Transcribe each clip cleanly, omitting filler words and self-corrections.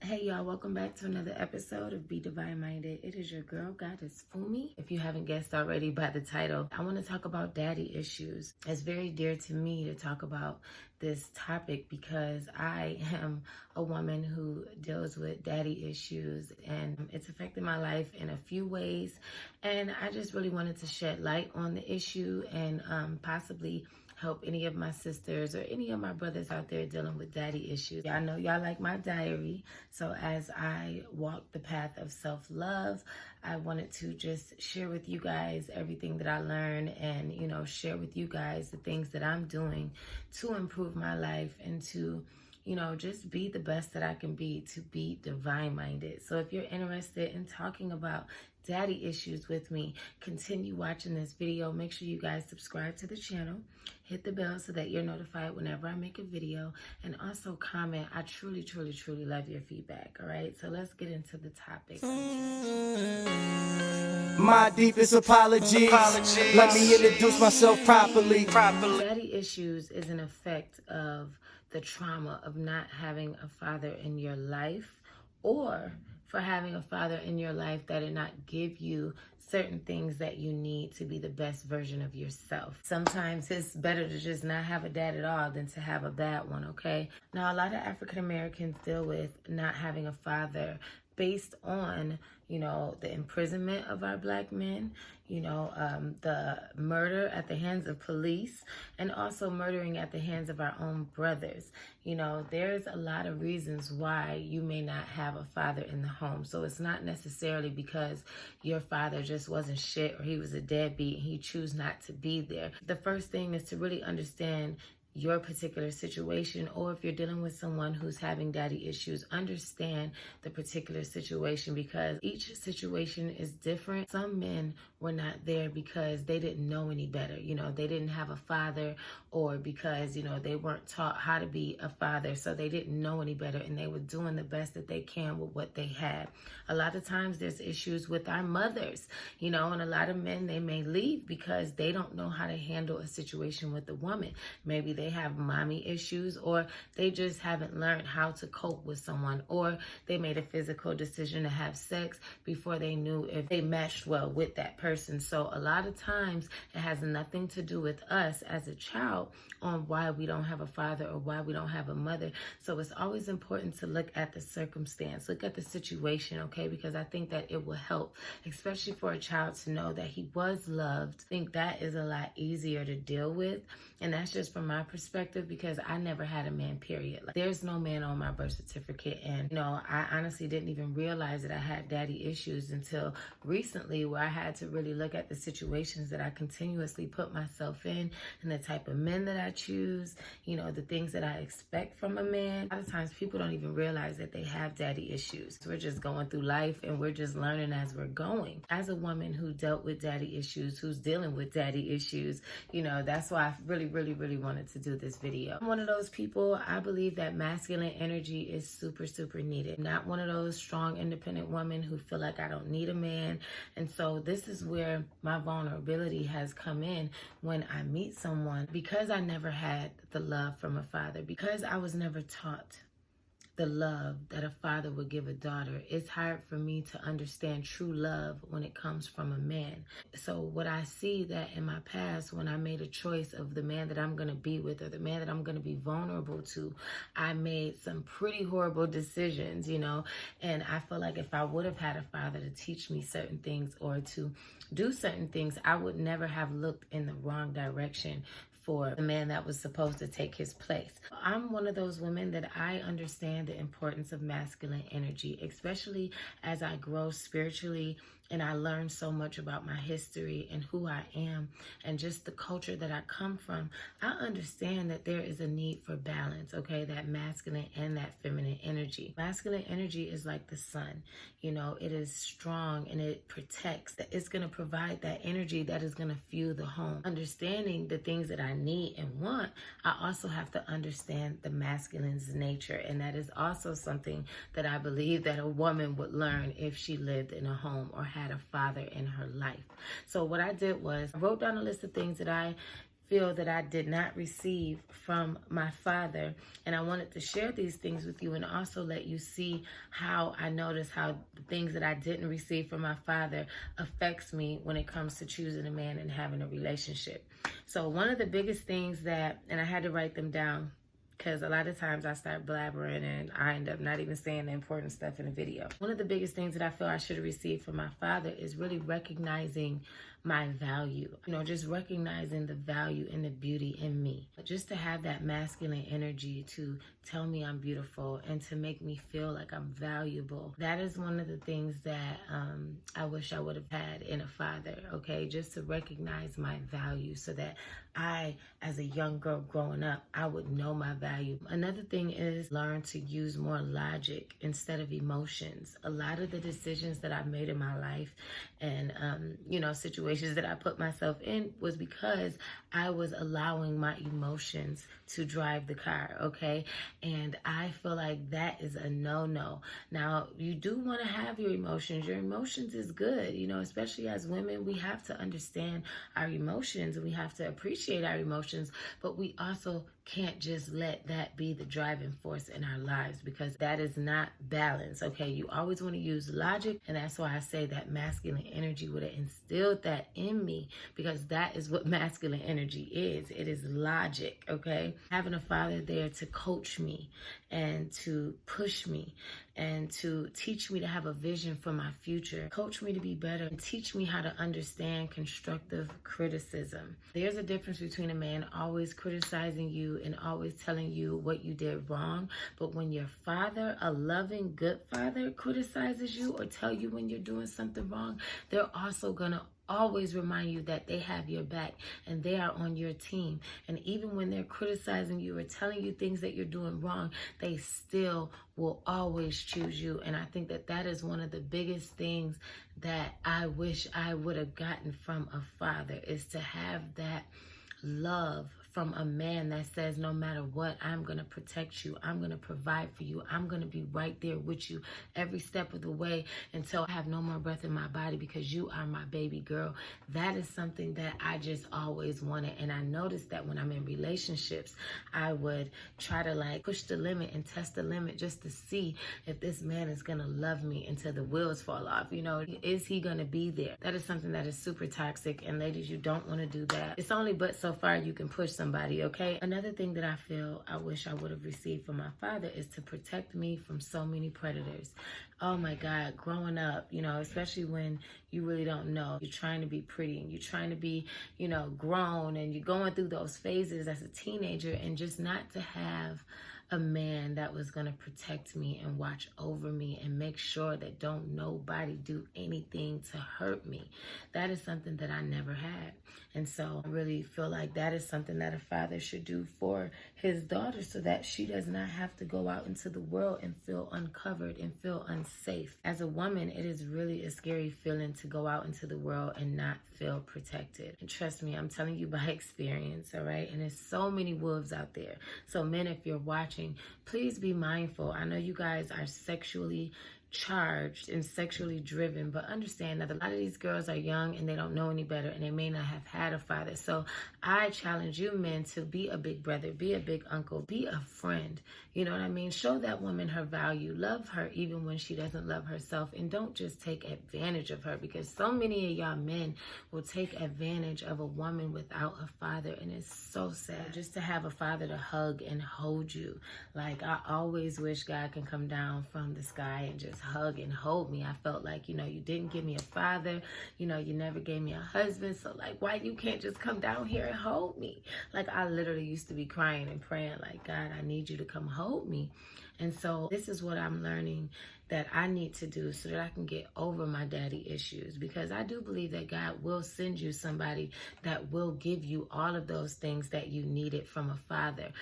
Hey y'all, welcome back to another episode of Be Divineminded. It is your girl, Goddess Fumi. If you haven't guessed already by the title, I want to talk about daddy issues. It's very dear to me to talk about this topic because I am a woman who deals with daddy issues and it's affected my life in a few ways. And I just really wanted to shed light on the issue and possibly help any of my sisters or any of my brothers out there dealing with daddy issues. I know y'all like my diary, so as I walk the path of self-love, I wanted to just share with you guys everything that I learned and, share with you guys the things that I'm doing to improve my life and to just be the best that I can be, to be divine-minded. So if you're interested in talking about daddy issues with me, continue watching this video. Make sure you guys subscribe to the channel, hit the bell so that you're notified whenever I make a video, and also comment. I truly, truly, truly love your feedback, all right? So let's get into the topic. My deepest apologies. Let me introduce myself properly. Daddy issues is an effect of the trauma of not having a father in your life, or for having a father in your life that did not give you certain things that you need to be the best version of yourself. Sometimes it's better to just not have a dad at all than to have a bad one, okay? Now, a lot of African Americans deal with not having a father based on, the imprisonment of our black men, the murder at the hands of police, and also murdering at the hands of our own brothers. There's a lot of reasons why you may not have a father in the home. So it's not necessarily because your father just wasn't shit or he was a deadbeat and he chose not to be there. The first thing is to really understand your particular situation, or if you're dealing with someone who's having daddy issues, understand the particular situation because each situation is different. Some men were not there because they didn't know any better. They didn't have a father, or because, they weren't taught how to be a father, so they didn't know any better and they were doing the best that they can with what they had. A lot of times there's issues with our mothers, and a lot of men, they may leave because they don't know how to handle a situation with a woman. Maybe they have mommy issues, or they just haven't learned how to cope with someone, or they made a physical decision to have sex before they knew if they meshed well with that person. So a lot of times it has nothing to do with us as a child on why we don't have a father or why we don't have a mother. So it's always important to look at the circumstance, look at the situation, okay? Because I think that it will help, especially for a child to know that he was loved. I think that is a lot easier to deal with. And that's just from my perspective because I never had a man, period. There's no man on my birth certificate. And, I honestly didn't even realize that I had daddy issues until recently, where I had to really look at the situations that I continuously put myself in and the type of men that I choose, the things that I expect from a man. A lot of times people don't even realize that they have daddy issues. We're just going through life and we're just learning as we're going. As a woman who dealt with daddy issues, who's dealing with daddy issues, that's why I really wanted to do this video. I'm one of those people, I believe that masculine energy is super, super needed. I'm not one of those strong, independent women who feel like I don't need a man. And so this is where my vulnerability has come in when I meet someone, because I never had the love from a father, because I was never taught the love that a father would give a daughter. It's hard for me to understand true love when it comes from a man. So what I see that in my past, when I made a choice of the man that I'm going to be with or the man that I'm going to be vulnerable to, I made some pretty horrible decisions, and I feel like if I would have had a father to teach me certain things or to do certain things, I would never have looked in the wrong direction for the man that was supposed to take his place. I'm one of those women that I understand the importance of masculine energy, especially as I grow spiritually and I learn so much about my history and who I am and just the culture that I come from. I understand that there is a need for balance, okay? That masculine and that feminine energy. Masculine energy is like the sun. It is strong and it protects. It's going to provide that energy that is going to fuel the home. Understanding the things that I need and want, I also have to understand the masculine's nature. And that is also something that I believe that a woman would learn if she lived in a home or had a father in her life. So what I did was I wrote down a list of things that I feel that I did not receive from my father. And I wanted to share these things with you and also let you see how I notice how the things that I didn't receive from my father affects me when it comes to choosing a man and having a relationship. So one of the biggest things that, and I had to write them down because a lot of times I start blabbering and I end up not even saying the important stuff in the video. One of the biggest things that I feel I should have received from my father is really recognizing my value. Just recognizing the value and the beauty in me. Just to have that masculine energy to tell me I'm beautiful and to make me feel like I'm valuable. That is one of the things that I wish I would have had in a father, okay? Just to recognize my value so that I, as a young girl growing up, I would know my value. Another thing is learn to use more logic instead of emotions. A lot of the decisions that I've made in my life and, situations that I put myself in was because I was allowing my emotions to drive the car, okay? And I feel like that is a no-no. Now, you do want to have your emotions. Your emotions is good, especially as women, we have to understand our emotions and we have to appreciate our emotions, but we also can't just let that be the driving force in our lives because that is not balance, okay? You always want to use logic, and that's why I say that masculine energy would have instilled that in me because that is what masculine energy is. It is logic, okay? Having a father there to coach me and to push me and to teach me to have a vision for my future, coach me to be better, and teach me how to understand constructive criticism. There's a difference between a man always criticizing you and always telling you what you did wrong, but when your father, a loving, good father, criticizes you or tell you when you're doing something wrong, they're also gonna always remind you that they have your back and they are on your team. And even when they're criticizing you or telling you things that you're doing wrong, they still will always choose you. And I think that that is one of the biggest things that I wish I would have gotten from a father, is to have that love from a man that says, no matter what, I'm going to protect you. I'm going to provide for you. I'm going to be right there with you every step of the way until I have no more breath in my body because you are my baby girl. That is something that I just always wanted. And I noticed that when I'm in relationships, I would try to push the limit and test the limit just to see if this man is going to love me until the wheels fall off. Is he going to be there? That is something that is super toxic. And ladies, you don't want to do that. It's only but so far you can push somebody, okay? Another thing that I feel I wish I would have received from my father is to protect me from so many predators. Oh my God, growing up, especially when you really don't know, you're trying to be pretty and you're trying to be, grown, and you're going through those phases as a teenager, and just not to have a man that was going to protect me and watch over me and make sure that don't nobody do anything to hurt me. That is something that I never had. And so I really feel like that is something that a father should do for his daughter so that she does not have to go out into the world and feel uncovered and feel unsafe. As a woman, it is really a scary feeling to go out into the world and not feel protected. And trust me, I'm telling you by experience, all right? And there's so many wolves out there. So men, if you're watching, please be mindful. I know you guys are sexually charged and sexually driven, but understand that a lot of these girls are young and they don't know any better, and they may not have had a father. So I challenge you men to be a big brother, be a big uncle, be a friend. You know what I mean? Show that woman her value. Love her even when she doesn't love herself, and don't just take advantage of her, because so many of y'all men will take advantage of a woman without a father, and it's so sad. Just to have a father to hug and hold you. I always wish God can come down from the sky and just hug and hold me. I felt like, you didn't give me a father, you never gave me a husband, so why you can't just come down here and hold me? I literally used to be crying and praying God, I need you to come hold me. And so this is what I'm learning that I need to do so that I can get over my daddy issues, because I do believe that God will send you somebody that will give you all of those things that you needed from a father.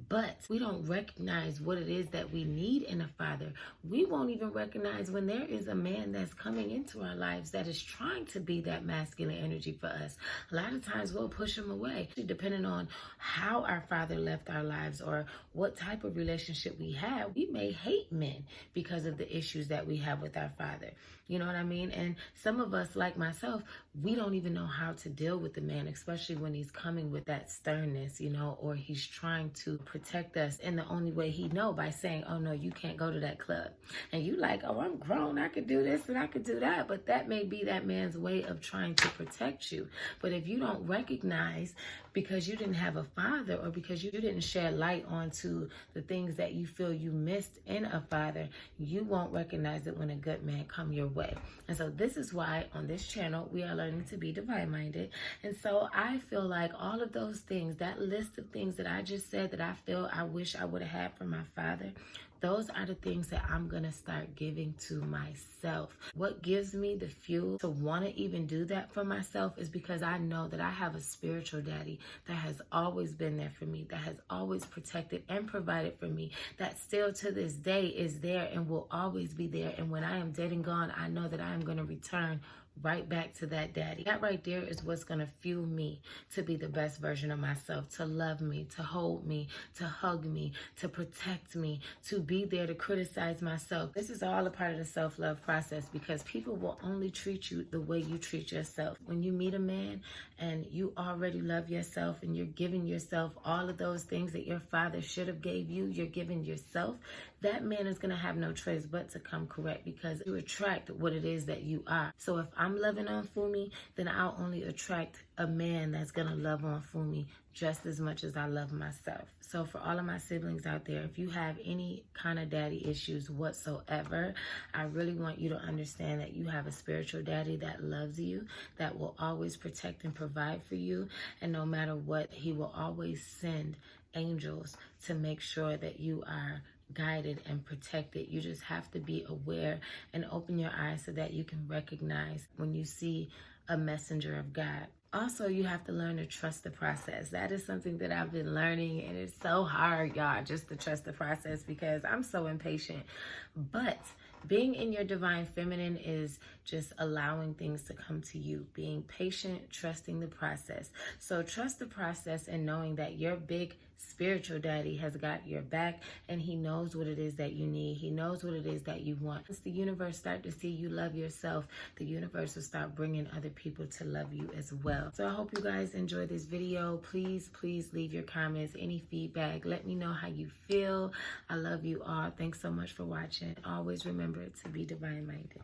But we don't recognize what it is that we need in a father. We won't even recognize when there is a man that's coming into our lives that is trying to be that masculine energy for us. A lot of times we'll push him away, depending on how our father left our lives or what type of relationship we had. we may hate men because of the issues that we have with our father. You know what I mean? And some of us, like myself, we don't even know how to deal with the man, especially when he's coming with that sternness, you know, or he's trying to protect us in the only way he know, by saying, oh no, you can't go to that club. And you like, oh, I'm grown, I could do this and I could do that. But that may be that man's way of trying to protect you. But if you don't recognize, because you didn't have a father, or because you didn't share light onto the things that you feel you missed in a father, you won't recognize it when a good man come your way. And so this is why on this channel we are learning to be divine minded. And so I feel like all of those things, that list of things that I just said that I feel I wish I would have had from my father, those are the things that I'm going to start giving to myself. What gives me the fuel to want to even do that for myself is because I know that I have a spiritual daddy that has always been there for me, that has always protected and provided for me, that still to this day is there and will always be there. And when I am dead and gone, I know that I am going to return right back to that daddy. That right there is what's going to fuel me to be the best version of myself, to love me, to hold me, to hug me, to protect me, to be there to criticize myself. This is all a part of the self-love process, because people will only treat you the way you treat yourself. When you meet a man and you already love yourself and you're giving yourself all of those things that your father should have gave you, you're giving yourself, that man is going to have no choice but to come correct, because you attract what it is that you are. So if I'm loving on Fumi, then I'll only attract a man that's going to love on Fumi just as much as I love myself. So for all of my siblings out there, if you have any kind of daddy issues whatsoever, I really want you to understand that you have a spiritual daddy that loves you, that will always protect and provide for you. And no matter what, he will always send angels to make sure that you are guided and protected. You just have to be aware and open your eyes so that you can recognize when you see a messenger of God. Also, you have to learn to trust the process. That is something that I've been learning, and it's so hard, y'all, just to trust the process, because I'm so impatient. But being in your divine feminine is just allowing things to come to you, being patient, trusting the process. So trust the process and knowing that your big spiritual daddy has got your back, and he knows what it is that you need. He knows what it is that you want. Once the universe start to see you love yourself, the universe will start bringing other people to love you as well. So I hope you guys enjoy this video. Please leave your comments, any feedback. Let me know how you feel. I love you all. Thanks so much for watching. Always remember to be divine minded.